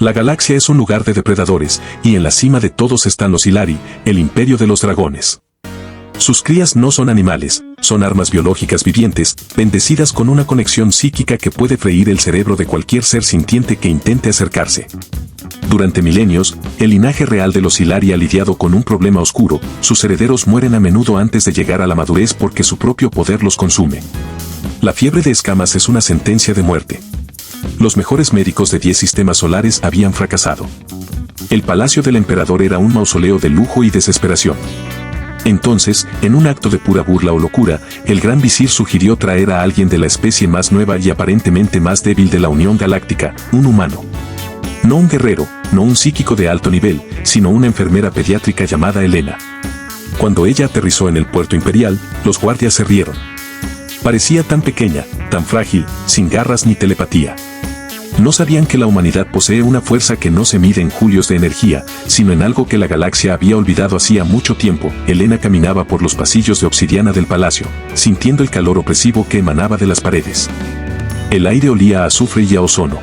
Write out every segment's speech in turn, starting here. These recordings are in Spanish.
La galaxia es un lugar de depredadores, y en la cima de todos están los Yllari, el imperio de los dragones. Sus crías no son animales, son armas biológicas vivientes, bendecidas con una conexión psíquica que puede freír el cerebro de cualquier ser sintiente que intente acercarse. Durante milenios, el linaje real de los Yllari ha lidiado con un problema oscuro, sus herederos mueren a menudo antes de llegar a la madurez porque su propio poder los consume. La fiebre de escamas es una sentencia de muerte. Los mejores médicos de 10 sistemas solares habían fracasado. El palacio del emperador era un mausoleo de lujo y desesperación. Entonces, en un acto de pura burla o locura, el gran visir sugirió traer a alguien de la especie más nueva y aparentemente más débil de la Unión Galáctica, un humano. No un guerrero, no un psíquico de alto nivel, sino una enfermera pediátrica llamada Helena. Cuando ella aterrizó en el puerto imperial, los guardias se rieron. Parecía tan pequeña, tan frágil, sin garras ni telepatía. No sabían que la humanidad posee una fuerza que no se mide en julios de energía, sino en algo que la galaxia había olvidado hacía mucho tiempo. Helena caminaba por los pasillos de obsidiana del palacio, sintiendo el calor opresivo que emanaba de las paredes. El aire olía a azufre y a ozono.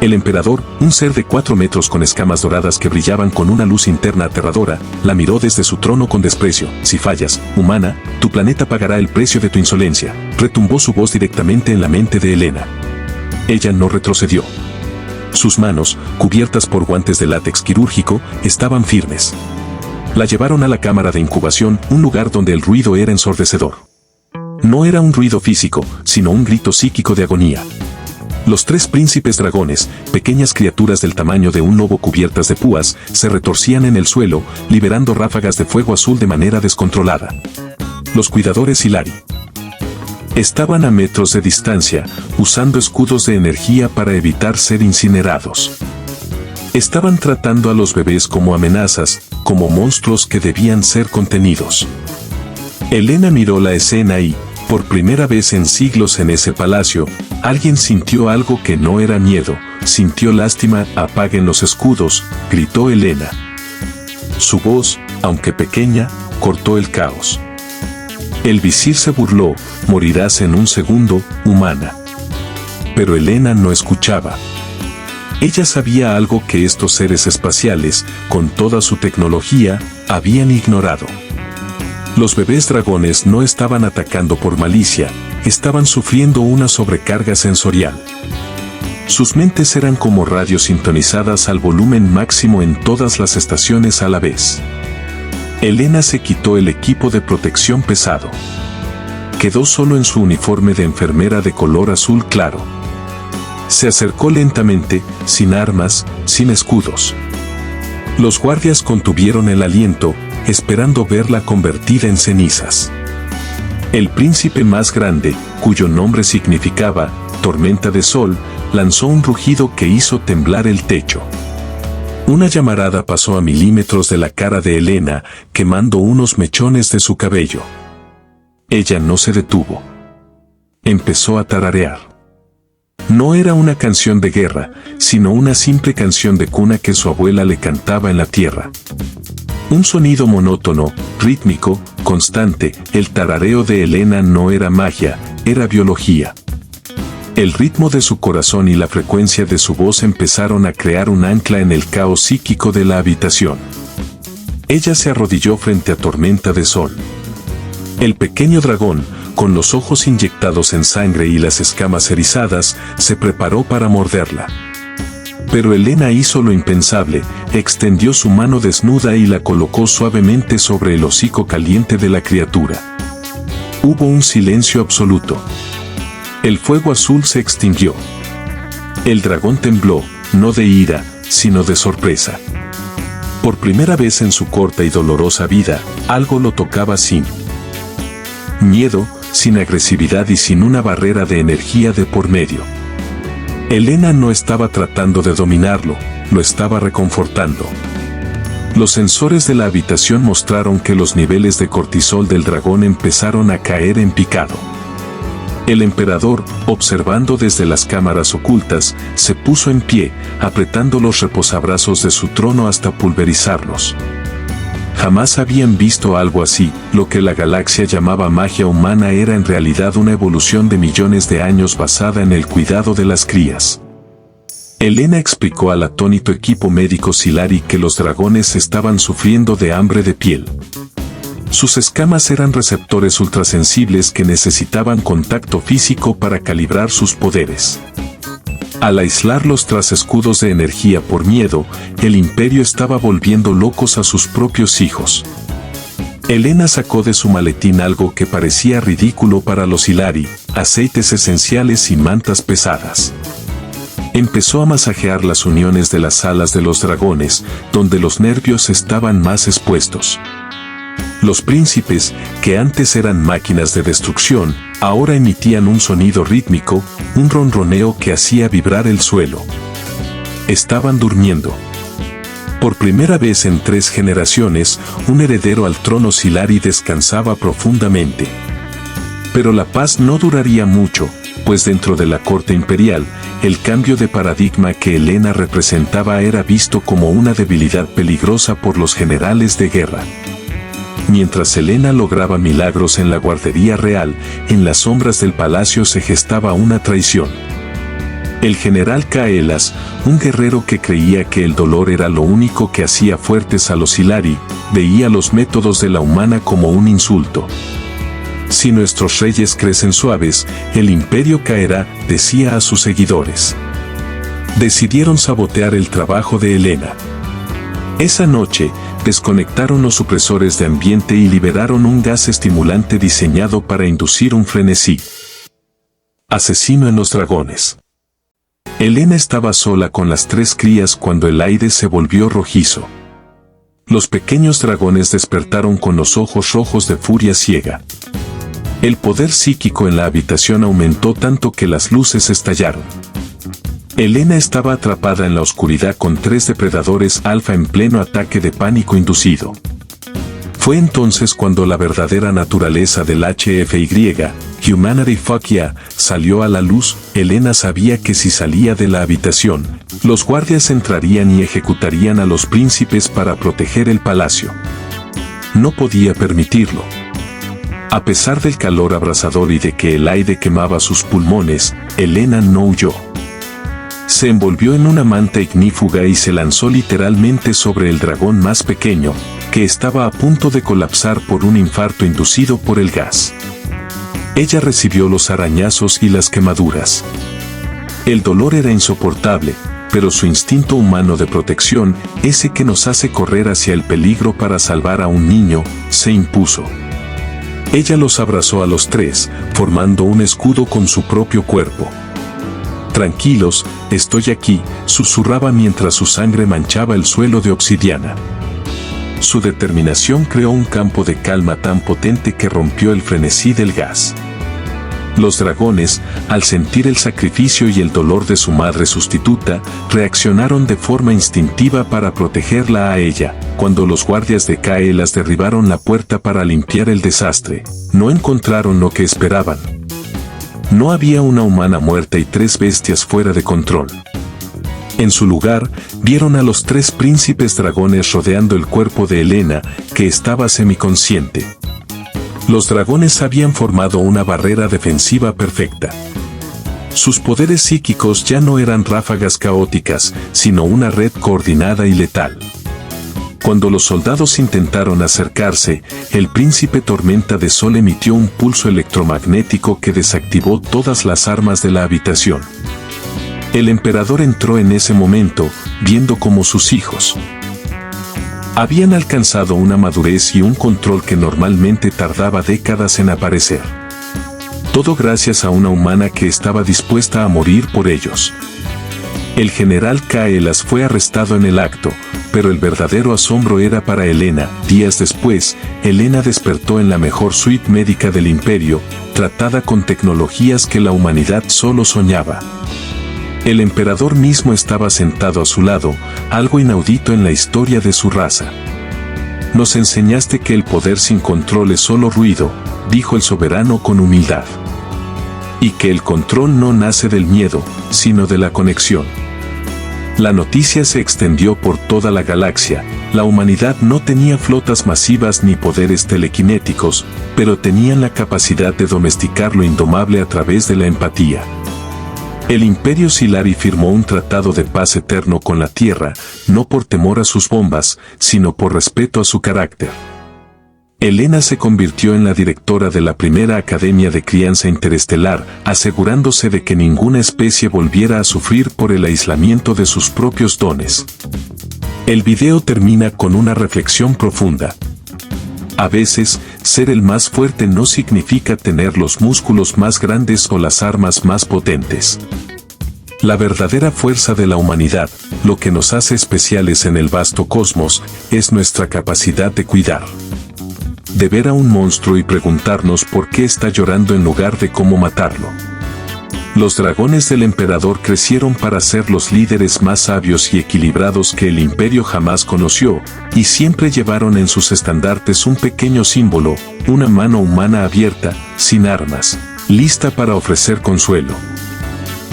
El emperador, un ser de 4 metros con escamas doradas que brillaban con una luz interna aterradora, la miró desde su trono con desprecio. Si fallas, humana, tu planeta pagará el precio de tu insolencia, retumbó su voz directamente en la mente de Helena. Ella no retrocedió. Sus manos, cubiertas por guantes de látex quirúrgico, estaban firmes. La llevaron a la cámara de incubación, un lugar donde el ruido era ensordecedor. No era un ruido físico, sino un grito psíquico de agonía. Los 3 príncipes dragones, pequeñas criaturas del tamaño de un lobo cubiertas de púas, se retorcían en el suelo, liberando ráfagas de fuego azul de manera descontrolada. Los cuidadores Yllari estaban a metros de distancia, usando escudos de energía para evitar ser incinerados. Estaban tratando a los bebés como amenazas, como monstruos que debían ser contenidos. Helena miró la escena y, por primera vez en siglos en ese palacio, alguien sintió algo que no era miedo, sintió lástima. «Apaguen los escudos», gritó Helena. Su voz, aunque pequeña, cortó el caos. El visir se burló: «Morirás en un segundo, humana». Pero Helena no escuchaba. Ella sabía algo que estos seres espaciales, con toda su tecnología, habían ignorado. Los bebés dragones no estaban atacando por malicia, estaban sufriendo una sobrecarga sensorial. Sus mentes eran como radios sintonizadas al volumen máximo en todas las estaciones a la vez. Helena se quitó el equipo de protección pesado. Quedó solo en su uniforme de enfermera de color azul claro. Se acercó lentamente, sin armas, sin escudos. Los guardias contuvieron el aliento, esperando verla convertida en cenizas. El príncipe más grande, cuyo nombre significaba «tormenta de sol», lanzó un rugido que hizo temblar el techo. Una llamarada pasó a milímetros de la cara de Helena, quemando unos mechones de su cabello. Ella no se detuvo. Empezó a tararear. No era una canción de guerra, sino una simple canción de cuna que su abuela le cantaba en la tierra. Un sonido monótono, rítmico, constante. El tarareo de Helena no era magia, era biología. El ritmo de su corazón y la frecuencia de su voz empezaron a crear un ancla en el caos psíquico de la habitación. Ella se arrodilló frente a Tormenta de Sol. El pequeño dragón, con los ojos inyectados en sangre y las escamas erizadas, se preparó para morderla. Pero Helena hizo lo impensable, extendió su mano desnuda y la colocó suavemente sobre el hocico caliente de la criatura. Hubo un silencio absoluto. El fuego azul se extinguió. El dragón tembló, no de ira, sino de sorpresa. Por primera vez en su corta y dolorosa vida, algo lo tocaba sin miedo, sin agresividad y sin una barrera de energía de por medio. Helena no estaba tratando de dominarlo, lo estaba reconfortando. Los sensores de la habitación mostraron que los niveles de cortisol del dragón empezaron a caer en picado. El emperador, observando desde las cámaras ocultas, se puso en pie, apretando los reposabrazos de su trono hasta pulverizarlos. Jamás habían visto algo así. Lo que la galaxia llamaba magia humana era en realidad una evolución de millones de años basada en el cuidado de las crías. Elena explicó al atónito equipo médico Silari que los dragones estaban sufriendo de hambre de piel. Sus escamas eran receptores ultrasensibles que necesitaban contacto físico para calibrar sus poderes. Al aislarlos tras escudos de energía por miedo, el imperio estaba volviendo locos a sus propios hijos. Elena sacó de su maletín algo que parecía ridículo para los Silari, aceites esenciales y mantas pesadas. Empezó a masajear las uniones de las alas de los dragones, donde los nervios estaban más expuestos. Los príncipes, que antes eran máquinas de destrucción, ahora emitían un sonido rítmico, un ronroneo que hacía vibrar el suelo. Estaban durmiendo. Por primera vez en 3 generaciones, un heredero al trono Silari descansaba profundamente. Pero la paz no duraría mucho, pues dentro de la corte imperial, el cambio de paradigma que Elena representaba era visto como una debilidad peligrosa por los generales de guerra. Mientras Elena lograba milagros en la guardería real, en las sombras del palacio se gestaba una traición. El general Kaelas, un guerrero que creía que el dolor era lo único que hacía fuertes a los Silari, veía los métodos de la humana como un insulto. Si nuestros reyes crecen suaves, el imperio caerá, decía a sus seguidores. Decidieron sabotear el trabajo de Elena. Esa noche, desconectaron los supresores de ambiente y liberaron un gas estimulante diseñado para inducir un frenesí. Asesino en los dragones. Elena estaba sola con las 3 crías cuando el aire se volvió rojizo. Los pequeños dragones despertaron con los ojos rojos de furia ciega. El poder psíquico en la habitación aumentó tanto que las luces estallaron. Elena estaba atrapada en la oscuridad con 3 depredadores alfa en pleno ataque de pánico inducido. Fue entonces cuando la verdadera naturaleza del HFY, Humanity Fuck Yeah, salió a la luz. Elena sabía que si salía de la habitación, los guardias entrarían y ejecutarían a los príncipes para proteger el palacio. No podía permitirlo. A pesar del calor abrasador y de que el aire quemaba sus pulmones, Elena no huyó. Se envolvió en una manta ignífuga y se lanzó literalmente sobre el dragón más pequeño, que estaba a punto de colapsar por un infarto inducido por el gas. Ella recibió los arañazos y las quemaduras. El dolor era insoportable, pero su instinto humano de protección, ese que nos hace correr hacia el peligro para salvar a un niño, se impuso. Ella los abrazó a los 3, formando un escudo con su propio cuerpo. Tranquilos, estoy aquí, susurraba mientras su sangre manchaba el suelo de obsidiana. Su determinación creó un campo de calma tan potente que rompió el frenesí del gas. Los dragones, al sentir el sacrificio y el dolor de su madre sustituta, reaccionaron de forma instintiva para protegerla a ella. Cuando los guardias de Kaelas derribaron la puerta para limpiar el desastre, no encontraron lo que esperaban. No había una humana muerta y 3 bestias fuera de control. En su lugar, vieron a los 3 príncipes dragones rodeando el cuerpo de Elena, que estaba semiconsciente. Los dragones habían formado una barrera defensiva perfecta. Sus poderes psíquicos ya no eran ráfagas caóticas, sino una red coordinada y letal. Cuando los soldados intentaron acercarse, el príncipe Tormenta de Sol emitió un pulso electromagnético que desactivó todas las armas de la habitación. El emperador entró en ese momento, viendo cómo sus hijos habían alcanzado una madurez y un control que normalmente tardaba décadas en aparecer. Todo gracias a una humana que estaba dispuesta a morir por ellos. El general Kaelas fue arrestado en el acto, pero el verdadero asombro era para Elena. Días después, Elena despertó en la mejor suite médica del imperio, tratada con tecnologías que la humanidad solo soñaba. El emperador mismo estaba sentado a su lado, algo inaudito en la historia de su raza. Nos enseñaste que el poder sin control es solo ruido, dijo el soberano con humildad. Y que el control no nace del miedo, sino de la conexión. La noticia se extendió por toda la galaxia. La humanidad no tenía flotas masivas ni poderes telequinéticos, pero tenían la capacidad de domesticar lo indomable a través de la empatía. El Imperio Silari firmó un tratado de paz eterno con la Tierra, no por temor a sus bombas, sino por respeto a su carácter. Elena se convirtió en la directora de la primera Academia de Crianza Interestelar, asegurándose de que ninguna especie volviera a sufrir por el aislamiento de sus propios dones. El video termina con una reflexión profunda. A veces, ser el más fuerte no significa tener los músculos más grandes o las armas más potentes. La verdadera fuerza de la humanidad, lo que nos hace especiales en el vasto cosmos, es nuestra capacidad de cuidar. De ver a un monstruo y preguntarnos por qué está llorando en lugar de cómo matarlo. Los dragones del emperador crecieron para ser los líderes más sabios y equilibrados que el imperio jamás conoció, y siempre llevaron en sus estandartes un pequeño símbolo, una mano humana abierta, sin armas, lista para ofrecer consuelo.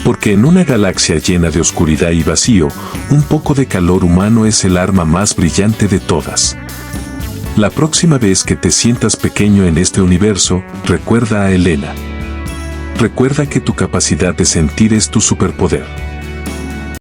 Porque en una galaxia llena de oscuridad y vacío, un poco de calor humano es el arma más brillante de todas. La próxima vez que te sientas pequeño en este universo, recuerda a Elena. Recuerda que tu capacidad de sentir es tu superpoder.